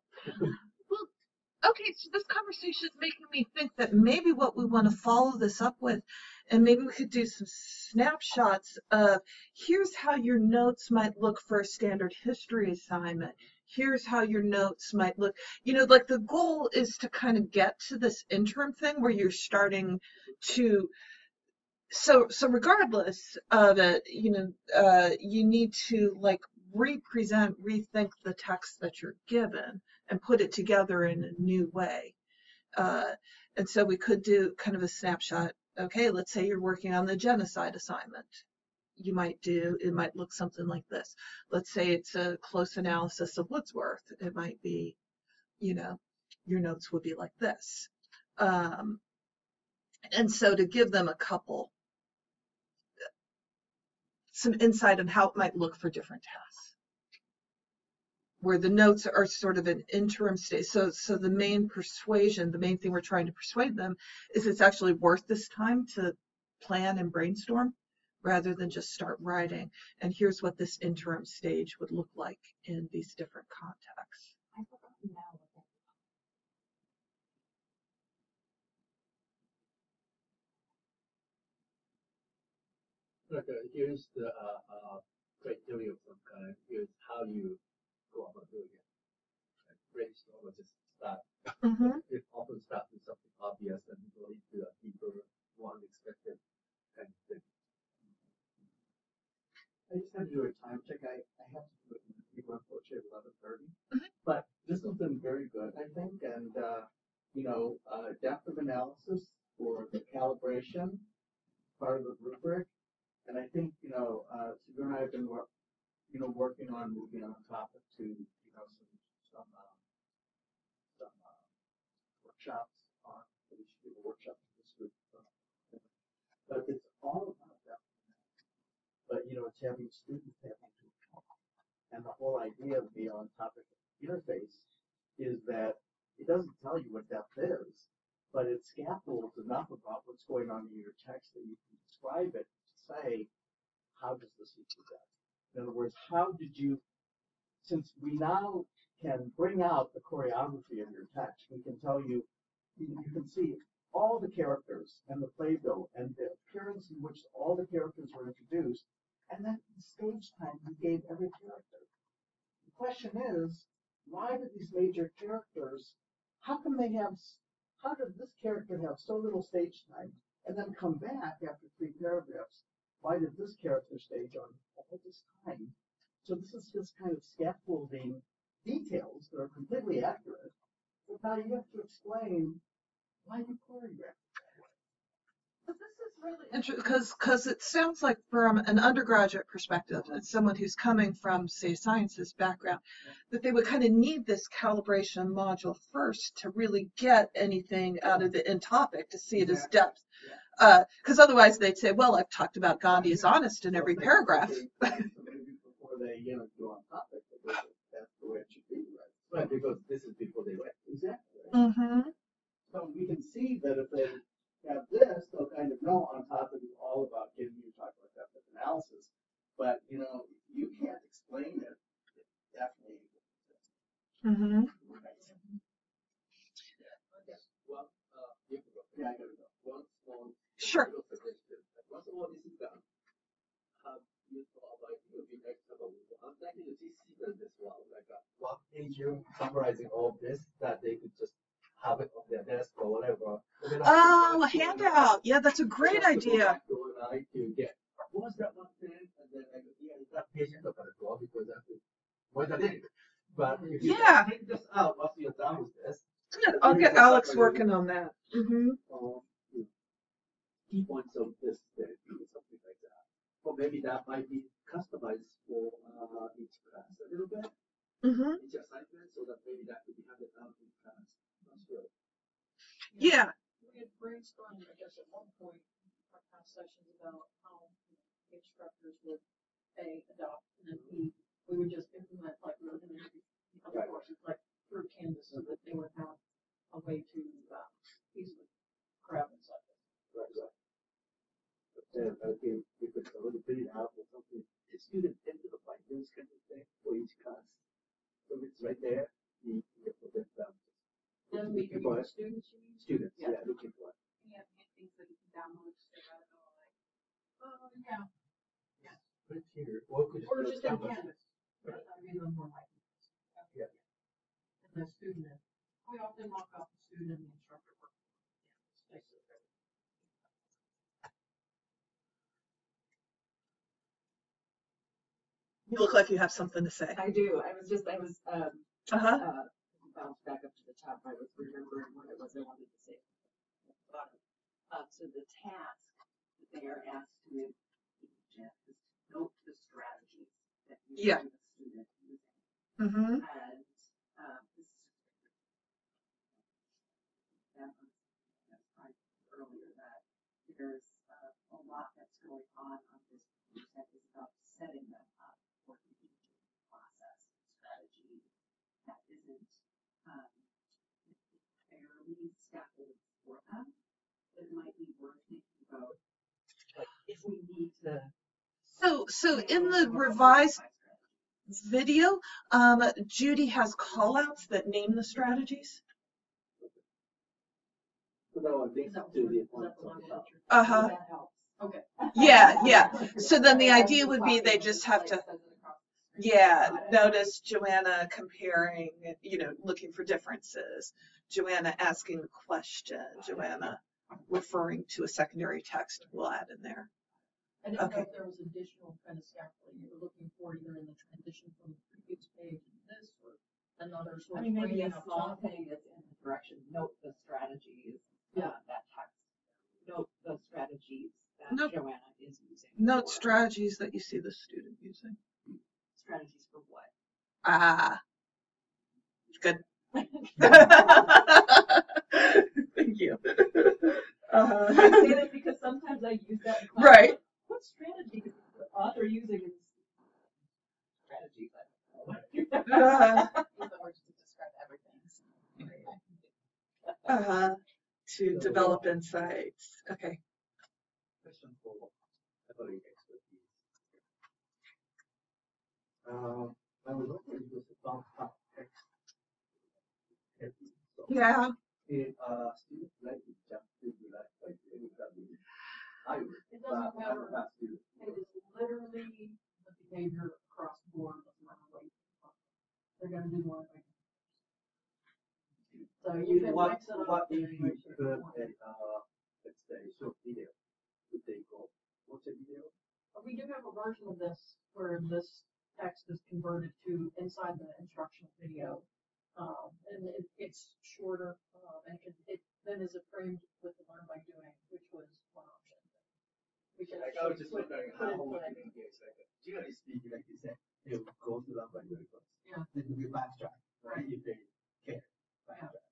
Okay, so this conversation is making me think that maybe what we want to follow this up with, and maybe we could do some snapshots of here's how your notes might look for a standard history assignment. Here's how your notes might look. Like the goal is to kind of get to this interim thing where you're starting to. So regardless of it, you need to like rethink the text that you're given and put it together in a new way. And so we could do kind of a snapshot. Okay, let's say you're working on the genocide assignment. It might look something like this. Let's say it's a close analysis of Wordsworth. It might be, your notes would be like this. And so to give them some insight on how it might look for different tests, where the notes are sort of an interim stage. So the main thing we're trying to persuade them is it's actually worth this time to plan and brainstorm rather than just start writing. And here's what this interim stage would look like in these different contexts. I forgot now. Here's the criteria of some kind. Here's how you go about doing it. Brainstorm or just start. Mm-hmm. It often starts with something obvious and go into a deeper very good, I think, and, depth of analysis for the calibration part of the rubric. And I think, Sue and I have been, working on moving on topic to, some workshops on, we should do a workshop this week. But it's all about that. But, it's having students having to, and the whole idea of the on-topic interface is that it doesn't tell you what depth is, but it scaffolds enough about what's going on in your text that you can describe it to say, how does this equal depth? In other words, how did you, since we now can bring out the choreography of your text, we can tell you, you can see all the characters and the playbill and the appearance in which all the characters were introduced, and then the stage time you gave every character. The question is, why did these major characters, how did this character have so little stage time and then come back after 3 paragraphs? Why did this character stage on all this time? So this is just kind of scaffolding details that are completely accurate, but now you have to explain why you choreographed it that way. But this is really interesting because it sounds like from an undergraduate perspective, and someone who's coming from, say, a sciences background, that they would kind of need this calibration module first to really get anything out of the in topic to see it as depth. Because otherwise they'd say, well, I've talked about Gandhi is honest in every paragraph. So maybe before they go on topic, that's the way it should be, right? Right, because this is before they write. Exactly. Mm-hmm. So we can see that if they have this, they'll kind of know on topic is all about getting you talk about depth of analysis. But you can't explain it definitely. Mm-hmm. Well, you can go. Yeah, I gotta go. One small Sure. suggestion. Once all this is done, you thought like it would be next couple of weeks. I'm thinking of this sequence as well, like a one-page summarizing all of this that they could just have it on their desk or whatever. Oh, a handout. Yeah, that's a great idea. To get what was that one thing, and then I go, yeah, it's not patient of the door because I have to point it in. But if you take this out once you're done with this, Good. I'll get Alex working on that. Mm-hmm. Key points of this thing, something like that. Or maybe that might be customized for each class a little bit, Mm-hmm. each assignment, so that maybe that could be handed out in class. Not sure. Yeah. We had brainstormed, I guess, at one point, our past sessions about how instructors would A, adopt, and then B, we would just implement like we were going to do other courses, like through Canvas, so that they would have a way to easily grab and such. Right. But then I think if it's a little bit out or something, the student into the findings kind of thing for each class. So it's right there, you get for them. Then we can use students, you mean? Students, yeah, looking for it. Yeah, things that you can download just to go like, Oh, yeah. Put it here, or could Or just just in download it. Canvas. I mean, I'm more like. Yeah. And the student, we often mock up the student and the instructor work. You look like you have something to say. I do. I was Uh-huh. bounced back up to the top. I was remembering what it was I wanted to say. So the task that they are asked to do is to note the strategies that you Yeah. see the student using. Mm-hmm. And this I earlier that there's a lot that's going on this course that is about setting them up for the process strategy that isn't fairly scaffolded for them. It might be worth thinking about, like, if we need to. So in the revised video, Judy has call-outs that name the strategies. So that one links to the point. Uh-huh. That helps. Okay. Yeah. So then the idea would be they just have to, notice Joanna comparing, looking for differences, Joanna asking a question, Joanna referring to a secondary text we'll add in there. I didn't know Okay. if there was additional kind of scaffolding you were looking for either in the transition from the previous page to this or another sort I of mean, maybe framing a up small top. thing that's in the direction, note the strategies, Yeah. that text. Note the strategies that Nope. Joanna is using. Note for- strategies that you see the student using. Strategies for what? Ah, good. Thank you. I say that because sometimes I use that in class. Right. Like, what strategy is the author using in strategies? Use the words to describe everything. To develop insights. Okay. Question for library expertise. I was wondering if it's about text. So Yeah. if students like to jump to the left, like I would. It doesn't matter. Not students. It is literally the behavior across the board of runaway. They're gonna do one thing. So you can What mix it up. if in you any way, shape, or put form. let's say short video? Would they go watch a video? We do have a version of this where this text is converted to inside the instructional video. And it's shorter, and it then is framed with the learn by doing, which was one option. We can Like I was just put wondering it how in would play. you engage? Like generally speaking, like you said, they will go to learn by doing first. Yeah. Then we backtrack, right? If they care, backtrack.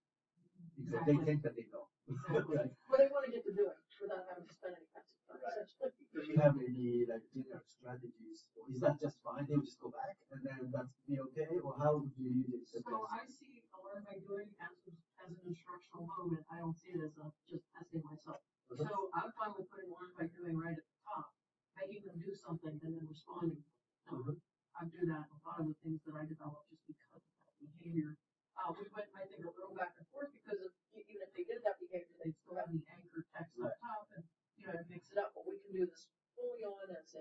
Because Exactly. they think that they know. Exactly. Right. Well, they want to get to do it without having to spend any time. Right. Essentially. Do you have any like general strategies, or is that just fine? They will just go back and then that's be okay, or how would you use it? So I see a learn by doing as an instructional mode, and I don't see it as just testing myself. So I'm fine with putting learn by doing right at the top, making them do something and then responding. I do that in a lot of the things that I develop just because of that behavior. We went, I think, a little back and forth because even if they did that behavior, they'd still have the anchor text up top and, mix it up. But we can do this fully on as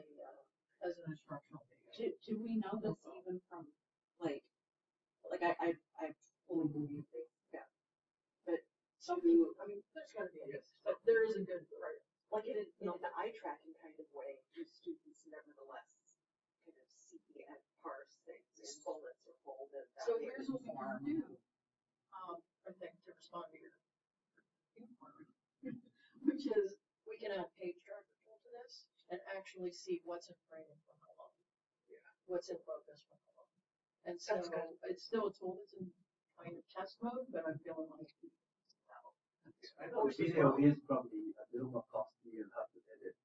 an instructional video. Do we know this even from like I fully believe they, yeah. But Some people, I mean, there's gotta be a Yes. but there is a good, right? like in an eye tracking kind of way, do students nevertheless kind of see and parse things in bullets or folded? So here's what we can do, I think, to respond to your inquiry, which is we can add page tracker tool to this and actually see what's in framing from how long, what's in focus from how long. And so That's good. it's still a tool that's in kind of test mode, but I'm feeling like I know the video is probably a little more costly and hard to edit.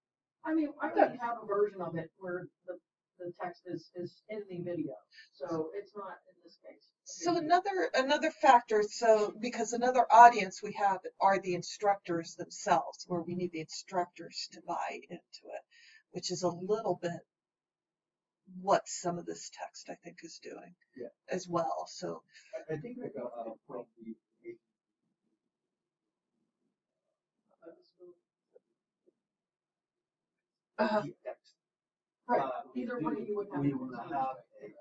I mean, I might have a version of it where the text is in the video, so it's not in this case. So another factor, because another audience we have are the instructors themselves, where we need the instructors to buy into it, which is a little bit what some of this text I think is doing as well. So I think like probably text. Right, either one of you would have. We will have a video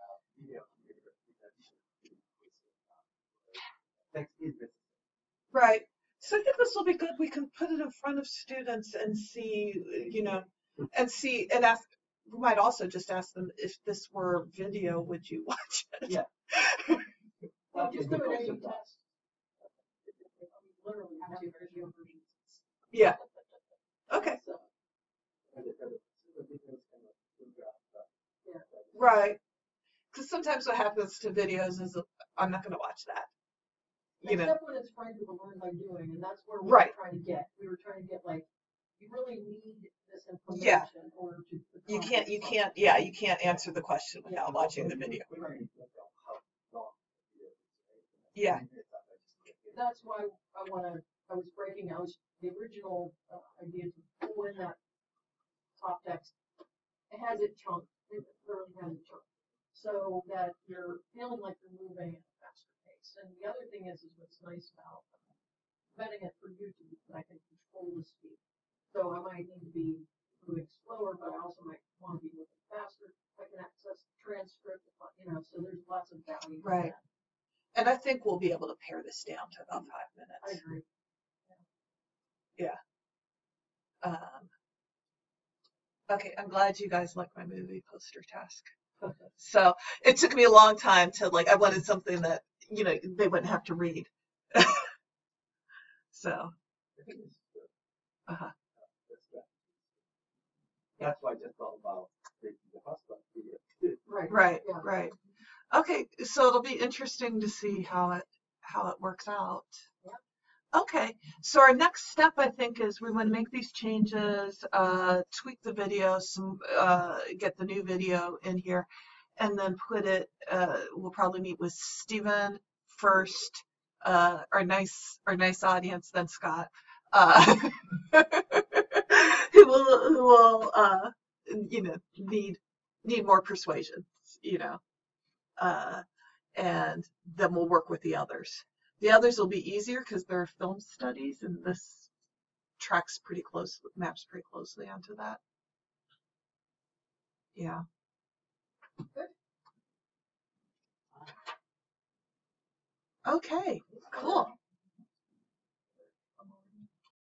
here in addition to text is necessary. right. So I think this will be good. We can put it in front of students and see, and ask. We might also just ask them if this were video, would you watch it? Yeah. Well, just do an A/B test. Literally, have two video versions. Yeah. Okay. So, Right. Because sometimes what happens to videos is I'm not going to watch that. except when it's framed with a learn by doing, and that's where we Right. were trying to get. We were trying to get like, you really need this information Yeah. in order to. You can't answer the question without watching the video. Yeah. That's why I was breaking out the original idea to pull in that top text. It has it chunked. It literally has it chunked. So that you're feeling like you're moving at a faster pace. And the other thing is what's nice about vetting it for YouTube, that I can control the speed. So I might need to be moving slower, but I also might want to be moving faster. I can access transcript, so there's lots of value. Right. And I think we'll be able to pare this down to about 5 minutes. I agree. Yeah. Okay, I'm glad you guys like my movie poster task. So it took me a long time to I wanted something that, you know, they wouldn't have to read. So, I think it's good. uh-huh. That's why I just thought about the hotspot video. Right. Right, Yeah. right. Okay, so it'll be interesting to see how it works out. Okay, so our next step, I think, is we want to make these changes, tweak the video, get the new video in here, and then put it. We'll probably meet with Stephen first, our nice audience, then Scott, who will you know, need more persuasion, you know, and then we'll work with the others. The others will be easier because they're film studies, and this maps pretty closely onto that. Yeah. Okay, cool.